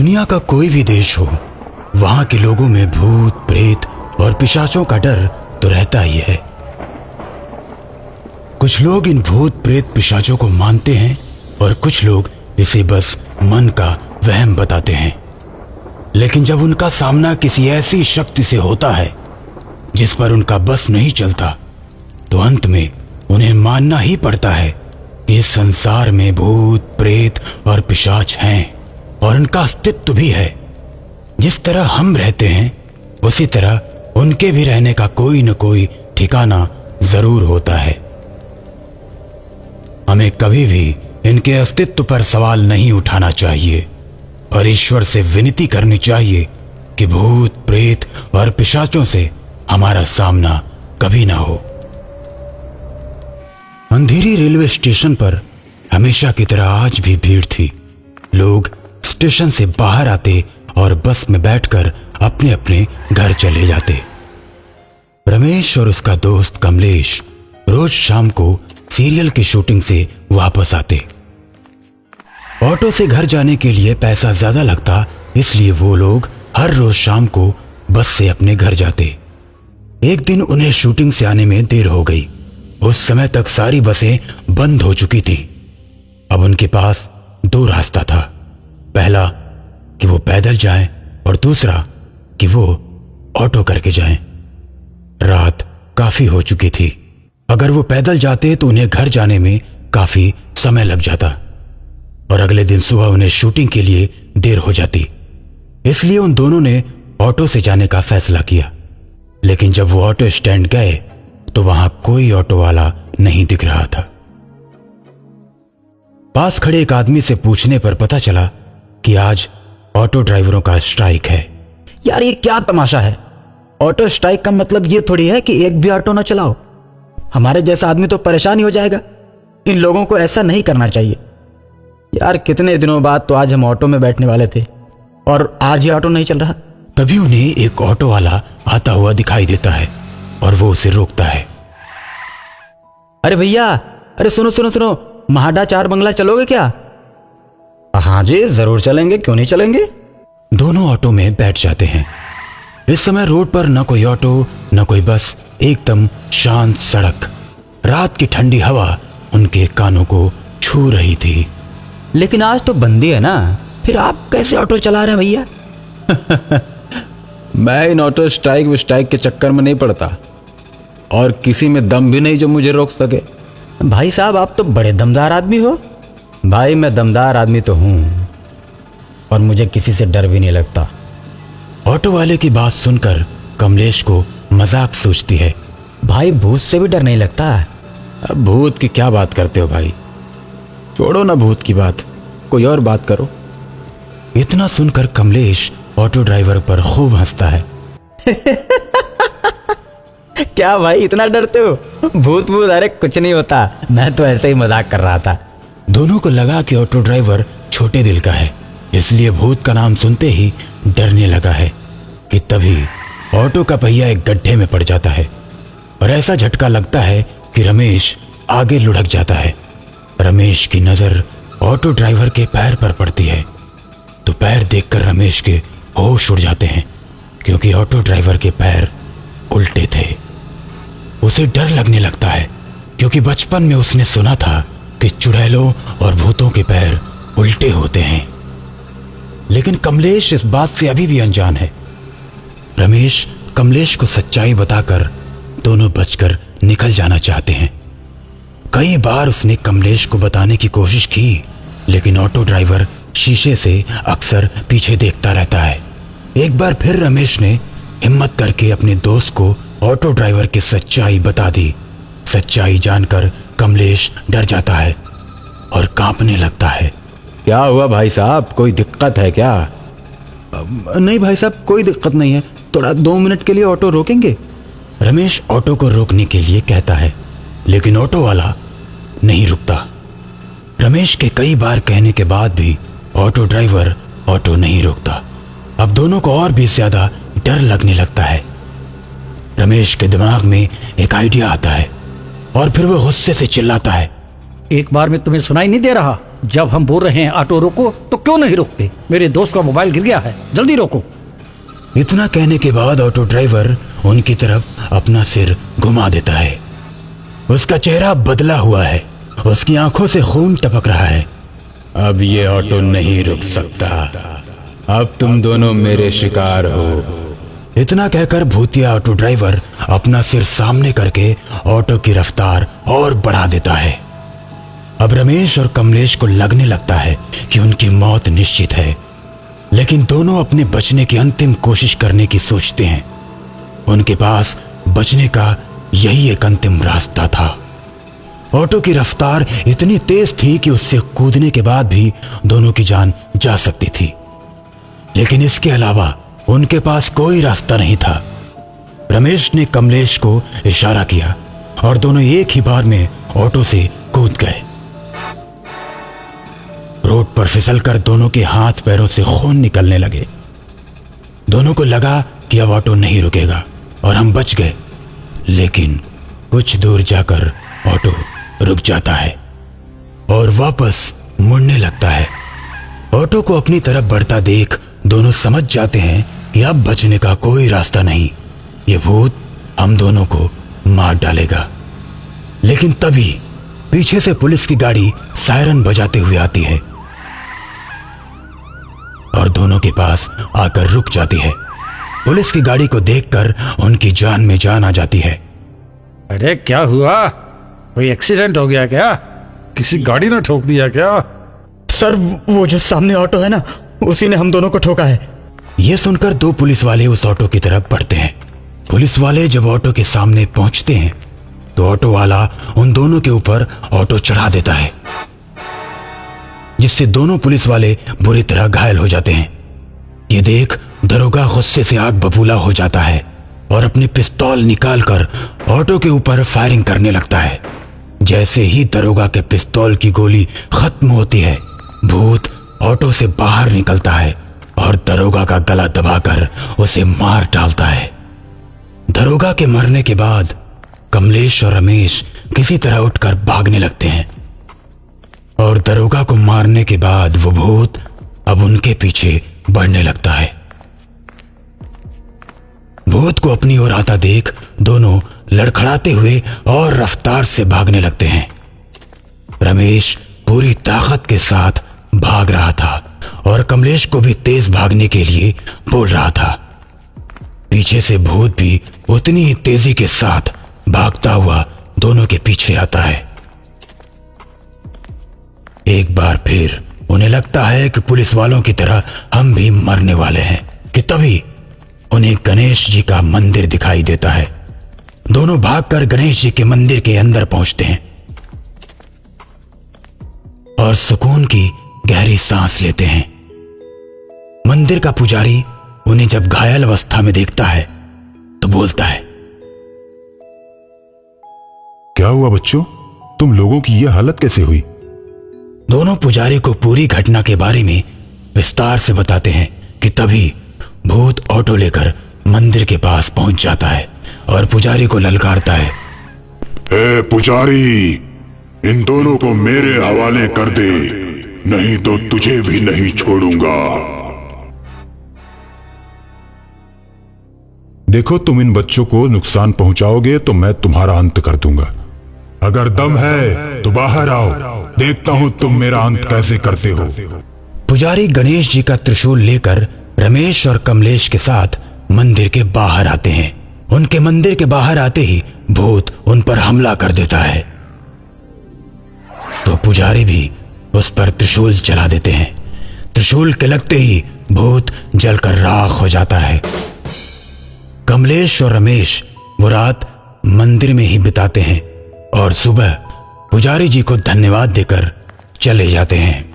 दुनिया का कोई भी देश हो, वहां के लोगों में भूत प्रेत और पिशाचों का डर तो रहता ही है। कुछ लोग इन भूत प्रेत पिशाचों को मानते हैं और कुछ लोग इसे बस मन का वहम बताते हैं। लेकिन जब उनका सामना किसी ऐसी शक्ति से होता है जिस पर उनका बस नहीं चलता, तो अंत में उन्हें मानना ही पड़ता है कि इस संसार में भूत प्रेत और पिशाच हैं और उनका अस्तित्व भी है। जिस तरह हम रहते हैं उसी तरह उनके भी रहने का कोई न कोई ठिकाना जरूर होता है। हमें कभी भी इनके अस्तित्व पर सवाल नहीं उठाना चाहिए और ईश्वर से विनती करनी चाहिए कि भूत प्रेत और पिशाचों से हमारा सामना कभी ना हो। अंधेरी रेलवे स्टेशन पर हमेशा की तरह आज भी भीड़ थी। लोग स्टेशन से बाहर आते और बस में बैठकर अपने अपने घर चले जाते। रमेश और उसका दोस्त कमलेश रोज शाम को सीरियल की शूटिंग से वापस आते। ऑटो से घर जाने के लिए पैसा ज्यादा लगता, इसलिए वो लोग हर रोज शाम को बस से अपने घर जाते। एक दिन उन्हें शूटिंग से आने में देर हो गई। उस समय तक सारी बसें बंद हो चुकी थी। अब उनके पास दो रास्ता था, पहला कि वो पैदल जाएं और दूसरा कि वो ऑटो करके जाएं। रात काफी हो चुकी थी। अगर वो पैदल जाते तो उन्हें घर जाने में काफी समय लग जाता और अगले दिन सुबह उन्हें शूटिंग के लिए देर हो जाती। इसलिए उन दोनों ने ऑटो से जाने का फैसला किया। लेकिन जब वो ऑटो स्टैंड गए तो वहां कोई ऑटो वाला नहीं दिख रहा था। पास खड़े एक आदमी से पूछने पर पता चला कि आज ऑटो ड्राइवरों का स्ट्राइक है। यार ये क्या तमाशा है? ऑटो स्ट्राइक का मतलब ये थोड़ी है कि एक भी ऑटो ना चलाओ। हमारे जैसा आदमी तो परेशान ही हो जाएगा। इन लोगों को ऐसा नहीं करना चाहिए। यार कितने दिनों बाद तो आज हम ऑटो में बैठने वाले थे और आज ही ऑटो नहीं चल रहा। तभी उन्हें एक ऑटो वाला आता हुआ दिखाई देता है और वो उसे रोकता है। अरे भैया, अरे सुनो सुनो सुनो, महाडा 4 बंगला चलोगे क्या? हाँ जी जरूर चलेंगे, क्यों नहीं चलेंगे। दोनों ऑटो में बैठ जाते हैं। इस समय रोड पर न कोई ऑटो न कोई बस, एकदम शांत सड़क। रात की ठंडी हवा उनके कानों को छू रही थी। लेकिन आज तो बंदी है ना, फिर आप कैसे ऑटो चला रहे हैं भैया? मैं इन ऑटो स्ट्राइक के चक्कर में नहीं पड़ता और किसी में दम भी नहीं जो मुझे रोक सके। भाई साहब आप तो बड़े दमदार आदमी हो। भाई मैं दमदार आदमी तो हूं और मुझे किसी से डर भी नहीं लगता। ऑटो वाले की बात सुनकर कमलेश को मजाक सूझती है। भाई भूत से भी डर नहीं लगता? अब भूत की क्या बात करते हो भाई, छोड़ो ना भूत की बात, कोई और बात करो। इतना सुनकर कमलेश ऑटो ड्राइवर पर खूब हंसता है। क्या भाई इतना डरते हो? भूत भूत अरे कुछ नहीं होता, मैं तो ऐसे ही मजाक कर रहा था। दोनों को लगा कि ऑटो ड्राइवर छोटे दिल का है, इसलिए भूत का नाम सुनते ही डरने लगा है कि तभी ऑटो का पहिया एक गड्ढे में पड़ जाता है और ऐसा झटका लगता है कि रमेश आगे लुढ़क जाता है। रमेश की नजर ऑटो ड्राइवर के पैर पर पड़ती है तो पैर देखकर रमेश के होश उड़ जाते हैं, क्योंकि ऑटो ड्राइवर के पैर उल्टे थे। उसे डर लगने लगता है क्योंकि बचपन में उसने सुना था कि चुड़ैलों और भूतों के पैर उल्टे होते हैं। लेकिन कमलेश इस बात से अभी भी अनजान है। रमेश कमलेश को सच्चाई बताकर दोनों बचकर निकल जाना चाहते हैं। कई बार उसने कमलेश को बताने की कोशिश की, लेकिन ऑटो ड्राइवर शीशे से अक्सर पीछे देखता रहता है। एक बार फिर रमेश ने हिम्मत करके अपने दोस्त को ऑटो ड्राइवर की सच्चाई बता दी। सच्चाई जानकर कमलेश डर जाता है और कांपने लगता है। क्या हुआ भाई साहब, कोई दिक्कत है क्या? नहीं भाई साहब कोई दिक्कत नहीं है, थोड़ा 2 मिनट के लिए ऑटो रोकेंगे? रमेश ऑटो को रोकने के लिए कहता है, लेकिन ऑटो वाला नहीं रुकता। रमेश के कई बार कहने के बाद भी ऑटो ड्राइवर ऑटो नहीं रोकता। अब दोनों को और भी ज्यादा डर लगने लगता है। रमेश के दिमाग में एक आइडिया आता है और फिर वो गुस्से से चिल्लाता है, एक बार में तुम्हें सुनाई नहीं दे रहा? जब हम बोल रहे हैं ऑटो रोको तो क्यों नहीं रोकते? मेरे दोस्त का मोबाइल गिर गया है, जल्दी रोको। इतना कहने के बाद ऑटो ड्राइवर उनकी तरफ अपना सिर घुमा देता है। उसका चेहरा बदला हुआ है, उसकी आंखों से खून टपक रहा है। अब ये ऑटो नहीं रुक सकता, अब तुम दोनों मेरे शिकार हो। इतना कहकर भूतिया ऑटो ड्राइवर अपना सिर सामने करके ऑटो की रफ्तार और बढ़ा देता है। अब रमेश और कमलेश को लगने लगता है कि उनकी मौत निश्चित है, लेकिन दोनों अपने बचने की अंतिम कोशिश करने की सोचते हैं। उनके पास बचने का यही एक अंतिम रास्ता था। ऑटो की रफ्तार इतनी तेज थी कि उससे कूदने के बाद भी दोनों की जान जा सकती थी, लेकिन इसके अलावा उनके पास कोई रास्ता नहीं था। रमेश ने कमलेश को इशारा किया और दोनों एक ही बार में ऑटो से कूद गए। रोड पर फिसलकर दोनों के हाथ पैरों से खून निकलने लगे। दोनों को लगा कि अब ऑटो नहीं रुकेगा और हम बच गए, लेकिन कुछ दूर जाकर ऑटो रुक जाता है और वापस मुड़ने लगता है। ऑटो को अपनी तरफ बढ़ता देख दोनों समझ जाते हैं कि अब बचने का कोई रास्ता नहीं, ये भूत हम दोनों को मार डालेगा। लेकिन तभी पीछे से पुलिस की गाड़ी सायरन बजाते हुए आती है और दोनों के पास आकर रुक जाती है। पुलिस की गाड़ी को देखकर उनकी जान में जान आ जाती है। अरे क्या हुआ? कोई एक्सीडेंट हो गया क्या? किसी गाड़ी ने ठोक दिया क्या? सर, वो जो सामने ऑटो है ना, उसी ने हम दोनों को ठोका है। यह सुनकर दो पुलिस वाले उस ऑटो की तरफ बढ़ते हैं। पुलिस वाले जब ऑटो के सामने पहुंचते हैं तो ऑटो वाला उन दोनों के ऊपर ऑटो चढ़ा देता है, जिससे दोनों पुलिस वाले बुरी तरह घायल हो जाते हैं। ये देख दरोगा गुस्से से आग बबूला हो जाता है और अपनी पिस्तौल निकालकर ऑटो के ऊपर फायरिंग करने लगता है। जैसे ही दरोगा के पिस्तौल की गोली खत्म होती है, भूत ऑटो से बाहर निकलता है और दरोगा का गला दबाकर उसे मार डालता है। दरोगा के मरने के बाद कमलेश और रमेश किसी तरह उठकर भागने लगते हैं और दरोगा को मारने के बाद वो भूत अब उनके पीछे बढ़ने लगता है। भूत को अपनी ओर आता देख दोनों लड़खड़ाते हुए और रफ्तार से भागने लगते हैं। रमेश पूरी ताकत के साथ भाग रहा था और कमलेश को भी तेज भागने के लिए बोल रहा था। पीछे से भूत भी उतनी ही तेजी के साथ भागता हुआ दोनों के पीछे आता है। एक बार फिर उन्हें लगता है कि पुलिस वालों की तरह हम भी मरने वाले हैं कि तभी उन्हें गणेश जी का मंदिर दिखाई देता है। दोनों भागकर गणेश जी के मंदिर के अंदर पहुंचते हैं और सुकून की गहरी सांस लेते हैं। मंदिर का पुजारी उन्हें जब घायल अवस्था में देखता है तो बोलता है, क्या हुआ बच्चों, तुम लोगों की यह हालत कैसे हुई? दोनों पुजारी को पूरी घटना के बारे में विस्तार से बताते हैं कि तभी भूत ऑटो लेकर मंदिर के पास पहुंच जाता है और पुजारी को ललकारता है, ए पुजारी, इन दोनों को मेरे हवाले कर दे, नहीं तो तुझे भी नहीं छोड़ूंगा। देखो, तुम इन बच्चों को नुकसान पहुंचाओगे तो मैं तुम्हारा अंत कर दूंगा। अगर दम है तो बाहर आओ, देखता हूं तुम मेरा अंत कैसे करते हो। पुजारी गणेश जी का त्रिशूल लेकर रमेश और कमलेश के साथ मंदिर के बाहर आते हैं। उनके मंदिर के बाहर आते ही भूत उन पर हमला कर देता है तो पुजारी भी उस पर त्रिशूल चला देते हैं। त्रिशूल के लगते ही भूत जलकर राख हो जाता है। कमलेश और रमेश वो रात मंदिर में ही बिताते हैं और सुबह पुजारी जी को धन्यवाद देकर चले जाते हैं।